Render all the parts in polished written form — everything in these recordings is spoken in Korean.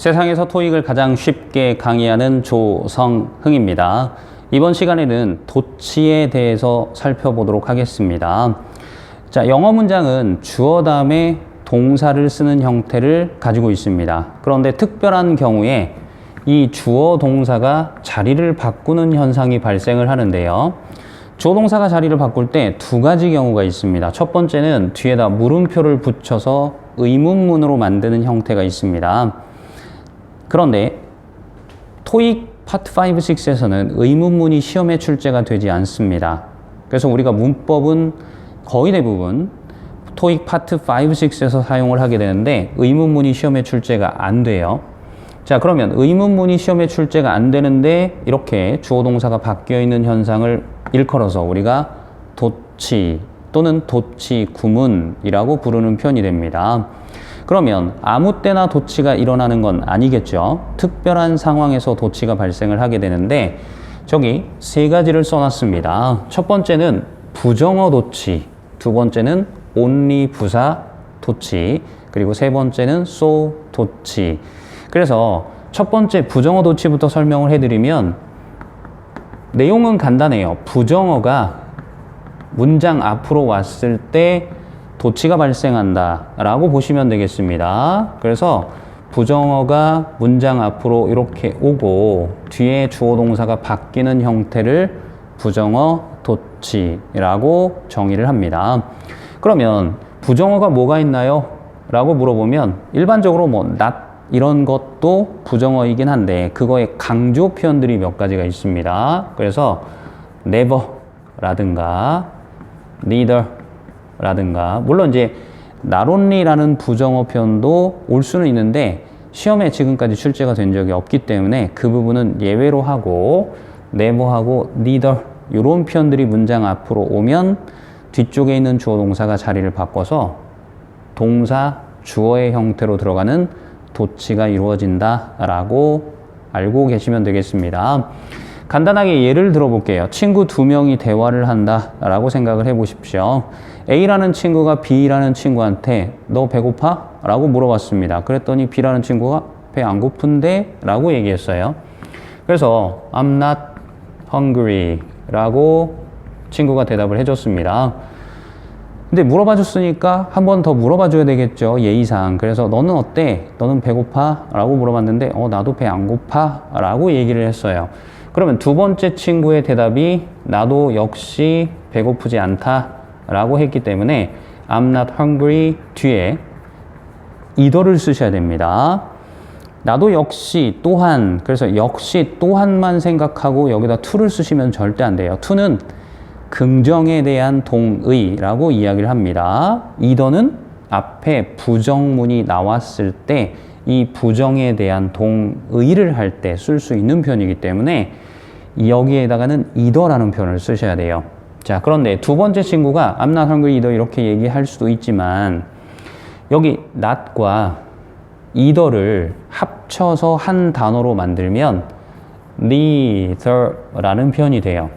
세상에서 토익을 가장 쉽게 강의하는 조성흥입니다. 이번 시간에는 도치에 대해서 살펴보도록 하겠습니다. 자, 영어 문장은 주어 다음에 동사를 쓰는 형태를 가지고 있습니다. 그런데 특별한 경우에 이 주어 동사가 자리를 바꾸는 현상이 발생을 하는데요. 주어 동사가 자리를 바꿀 때 두 가지 경우가 있습니다. 첫 번째는 뒤에다 물음표를 붙여서 의문문으로 만드는 형태가 있습니다. 그런데 토익 파트 5, 6에서는 의문문이 시험에 출제가 되지 않습니다. 그래서 우리가 문법은 거의 대부분 토익 파트 5, 6에서 사용을 하게 되는데 의문문이 시험에 출제가 안 돼요. 자, 그러면 의문문이 시험에 출제가 안 되는데 이렇게 주어 동사가 바뀌어 있는 현상을 일컬어서 우리가 도치 또는 도치 구문이라고 부르는 편이 됩니다. 그러면 아무 때나 도치가 일어나는 건 아니겠죠. 특별한 상황에서 도치가 발생을 하게 되는데 저기 세 가지를 써놨습니다. 첫 번째는 부정어 도치, 두 번째는 only 부사 도치, 그리고 세 번째는 so 도치. 그래서 첫 번째 부정어 도치부터 설명을 해드리면 내용은 간단해요. 부정어가 문장 앞으로 왔을 때 도치가 발생한다 라고 보시면 되겠습니다. 그래서 부정어가 문장 앞으로 이렇게 오고 뒤에 주어 동사가 바뀌는 형태를 부정어 도치라고 정의를 합니다. 그러면 부정어가 뭐가 있나요? 라고 물어보면 일반적으로 not 이런 것도 부정어이긴 한데 그거의 강조 표현들이 몇 가지가 있습니다. 그래서 never 라든가 neither 라든가 물론 이제 not only라는 부정어 표현도 올 수는 있는데 시험에 지금까지 출제가 된 적이 없기 때문에 그 부분은 예외로 하고 never하고 neither 이런 표현들이 문장 앞으로 오면 뒤쪽에 있는 주어 동사가 자리를 바꿔서 동사 주어의 형태로 들어가는 도치가 이루어진다 라고 알고 계시면 되겠습니다. 간단하게 예를 들어볼게요. 친구 두 명이 대화를 한다 라고 생각을 해보십시오. A라는 친구가 B라는 친구한테 너 배고파? 라고 물어봤습니다. 그랬더니 B라는 친구가 배 안 고픈데? 라고 얘기했어요. 그래서 I'm not hungry 라고 친구가 대답을 해줬습니다. 근데 물어봐 줬으니까 한 번 더 물어봐 줘야 되겠죠. 예의상. 그래서 너는 어때? 너는 배고파? 라고 물어봤는데 나도 배 안 고파? 라고 얘기를 했어요. 그러면 두 번째 친구의 대답이 나도 역시 배고프지 않다 라고 했기 때문에 I'm not hungry 뒤에 either를 쓰셔야 됩니다. 나도 역시 또한 그래서 역시 또한만 생각하고 여기다 to를 쓰시면 절대 안 돼요. to는 긍정에 대한 동의라고 이야기를 합니다. either는 앞에 부정문이 나왔을 때 이 부정에 대한 동의를 할 때 쓸 수 있는 표현이기 때문에 여기에다가는 either라는 표현을 쓰셔야 돼요. 자, 그런데 두 번째 친구가 I'm not hungry either 이렇게 얘기할 수도 있지만 여기 not과 either를 합쳐서 한 단어로 만들면 neither라는 표현이 돼요.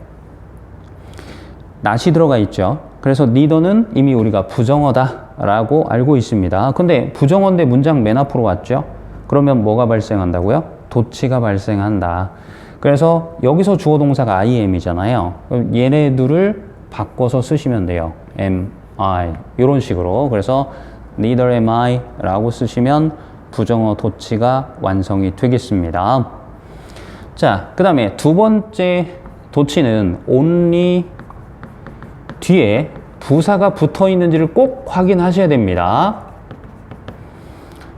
not이 들어가 있죠. 그래서 neither는 이미 우리가 부정어다 라고 알고 있습니다. 근데 부정어인데 문장 맨 앞으로 왔죠. 그러면 뭐가 발생한다고요? 도치가 발생한다. 그래서 여기서 주어 동사가 IM이잖아요. 얘네들을 바꿔서 쓰시면 돼요. am, I 이런 식으로. 그래서 neither am I 라고 쓰시면 부정어 도치가 완성이 되겠습니다. 자, 그 다음에 두 번째 도치는 only 뒤에 부사가 붙어 있는지를 꼭 확인하셔야 됩니다.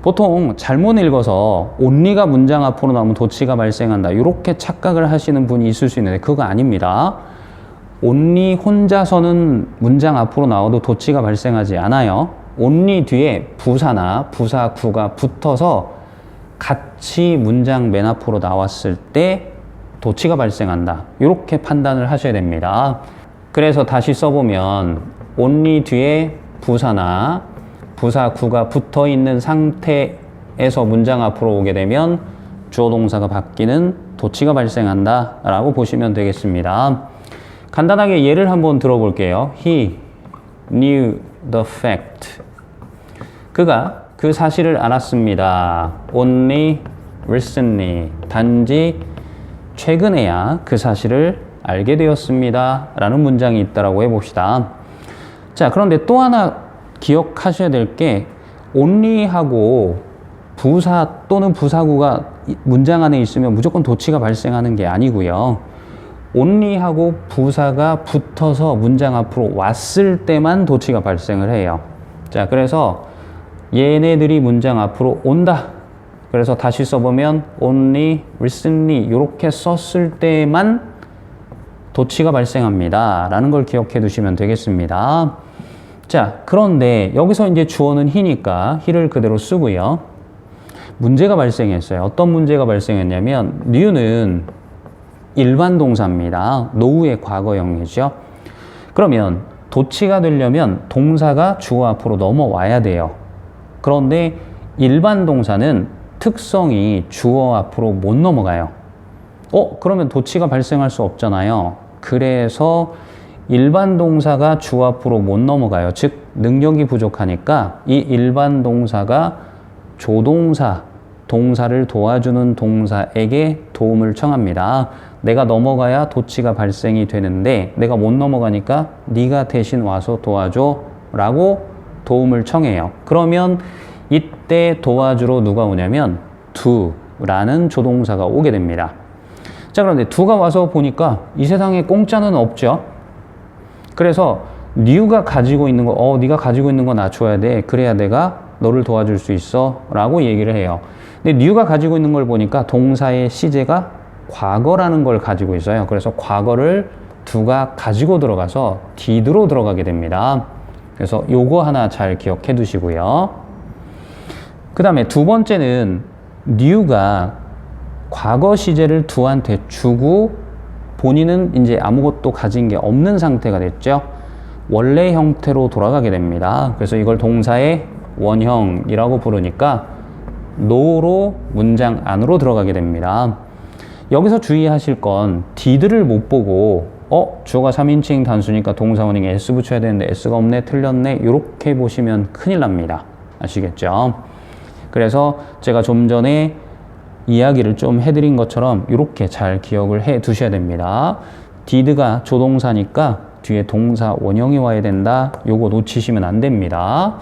보통 잘못 읽어서 only가 문장 앞으로 나오면 도치가 발생한다 이렇게 착각을 하시는 분이 있을 수 있는데 그거 아닙니다. only 혼자서는 문장 앞으로 나와도 도치가 발생하지 않아요. only 뒤에 부사나 부사구가 붙어서 같이 문장 맨 앞으로 나왔을 때 도치가 발생한다 이렇게 판단을 하셔야 됩니다. 그래서 다시 써보면 only 뒤에 부사나 부사구가 붙어 있는 상태에서 문장 앞으로 오게 되면 주어 동사가 바뀌는 도치가 발생한다 라고 보시면 되겠습니다. 간단하게 예를 한번 들어볼게요. He knew the fact. 그가 그 사실을 알았습니다. only recently. 단지 최근에야 그 사실을 알게 되었습니다. 라는 문장이 있다라고 해봅시다. 자, 그런데 또 하나 기억하셔야 될 게 only하고 부사 또는 부사구가 문장 안에 있으면 무조건 도치가 발생하는 게 아니고요. only하고 부사가 붙어서 문장 앞으로 왔을 때만 도치가 발생을 해요. 자, 그래서 얘네들이 문장 앞으로 온다. 그래서 다시 써보면 only, recently 이렇게 썼을 때만 도치가 발생합니다. 라는 걸 기억해 두시면 되겠습니다. 자, 그런데 여기서 이제 주어는 he니까 he를 그대로 쓰고요. 문제가 발생했어요. 어떤 문제가 발생했냐면 new는 일반 동사입니다. 노후의 과거형이죠. 그러면 도치가 되려면 동사가 주어 앞으로 넘어와야 돼요. 그런데 일반 동사는 특성이 주어 앞으로 못 넘어가요. 그러면 도치가 발생할 수 없잖아요. 그래서 일반 동사가 주어 앞으로 못 넘어가요. 즉 능력이 부족하니까 이 일반 동사가 조동사, 동사를 도와주는 동사에게 도움을 청합니다. 내가 넘어가야 도치가 발생이 되는데 내가 못 넘어가니까 네가 대신 와서 도와줘 라고 도움을 청해요. 그러면 이때 도와주러 누가 오냐면 do라는 조동사가 오게 됩니다. 자, 그런데 do가 와서 보니까 이 세상에 공짜는 없죠. 그래서 new가 가지고 있는 거, 네가 가지고 있는 거 나 줘야 돼. 그래야 내가 너를 도와줄 수 있어 라고 얘기를 해요. 근데 new가 가지고 있는 걸 보니까 동사의 시제가 과거라는 걸 가지고 있어요. 그래서 과거를 do가 가지고 들어가서 did로 들어가게 됩니다. 그래서 요거 하나 잘 기억해 두시고요. 그 다음에 두 번째는 new가 과거 시제를 do한테 주고 본인은 이제 아무것도 가진 게 없는 상태가 됐죠. 원래 형태로 돌아가게 됩니다. 그래서 이걸 동사의 원형이라고 부르니까 no로 문장 안으로 들어가게 됩니다. 여기서 주의하실 건 did를 못 보고 주어가 3인칭 단수니까 동사 원형에 s 붙여야 되는데 s가 없네, 틀렸네 이렇게 보시면 큰일 납니다. 아시겠죠? 그래서 제가 좀 전에 이야기를 좀 해드린 것처럼 이렇게 잘 기억을 해 두셔야 됩니다. did가 조동사니까 뒤에 동사 원형이 와야 된다. 요거 놓치시면 안 됩니다.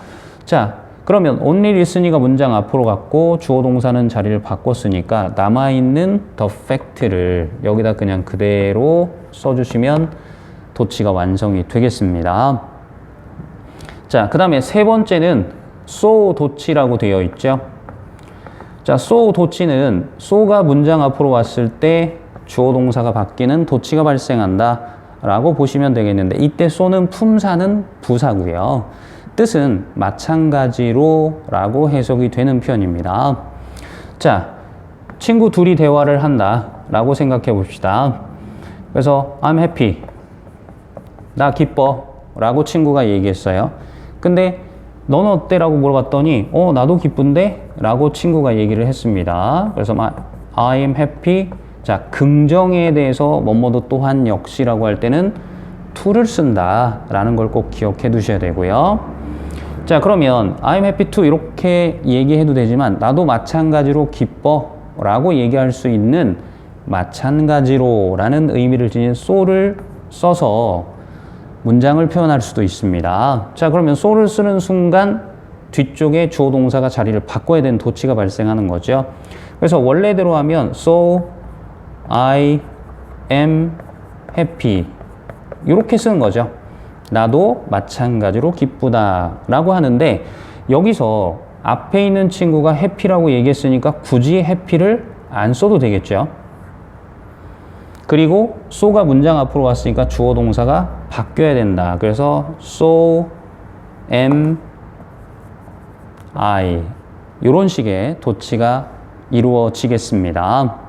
자, 그러면 only listen이가 문장 앞으로 갔고 주어 동사는 자리를 바꿨으니까 남아있는 the fact를 여기다 그냥 그대로 써주시면 도치가 완성이 되겠습니다. 자, 그 다음에 세 번째는 so 도치라고 되어 있죠. 자, so 도치는 so가 문장 앞으로 왔을 때 주어 동사가 바뀌는 도치가 발생한다 라고 보시면 되겠는데 이때 so는 품사는 부사고요. 뜻은 마찬가지로 라고 해석이 되는 표현입니다. 자, 친구 둘이 대화를 한다 라고 생각해 봅시다. 그래서 I'm happy, 나 기뻐 라고 친구가 얘기했어요. 근데 너는 어때? 라고 물어봤더니 나도 기쁜데? 라고 친구가 얘기를 했습니다. 그래서 I'm happy. 자, 긍정에 대해서 뭐뭐도 또한 역시라고 할 때는 to를 쓴다 라는 걸 꼭 기억해 두셔야 되고요. 자, 그러면 I'm happy to 이렇게 얘기해도 되지만 나도 마찬가지로 기뻐 라고 얘기할 수 있는 마찬가지로 라는 의미를 지닌 so를 써서 문장을 표현할 수도 있습니다. 자, 그러면 so를 쓰는 순간 뒤쪽에 주어 동사가 자리를 바꿔야 되는 도치가 발생하는 거죠. 그래서 원래대로 하면 so I am happy 이렇게 쓰는 거죠. 나도 마찬가지로 기쁘다 라고 하는데 여기서 앞에 있는 친구가 happy라고 얘기했으니까 굳이 happy를 안 써도 되겠죠. 그리고 so가 문장 앞으로 왔으니까 주어 동사가 바뀌어야 된다. 그래서 so am I 이런 식의 도치가 이루어지겠습니다.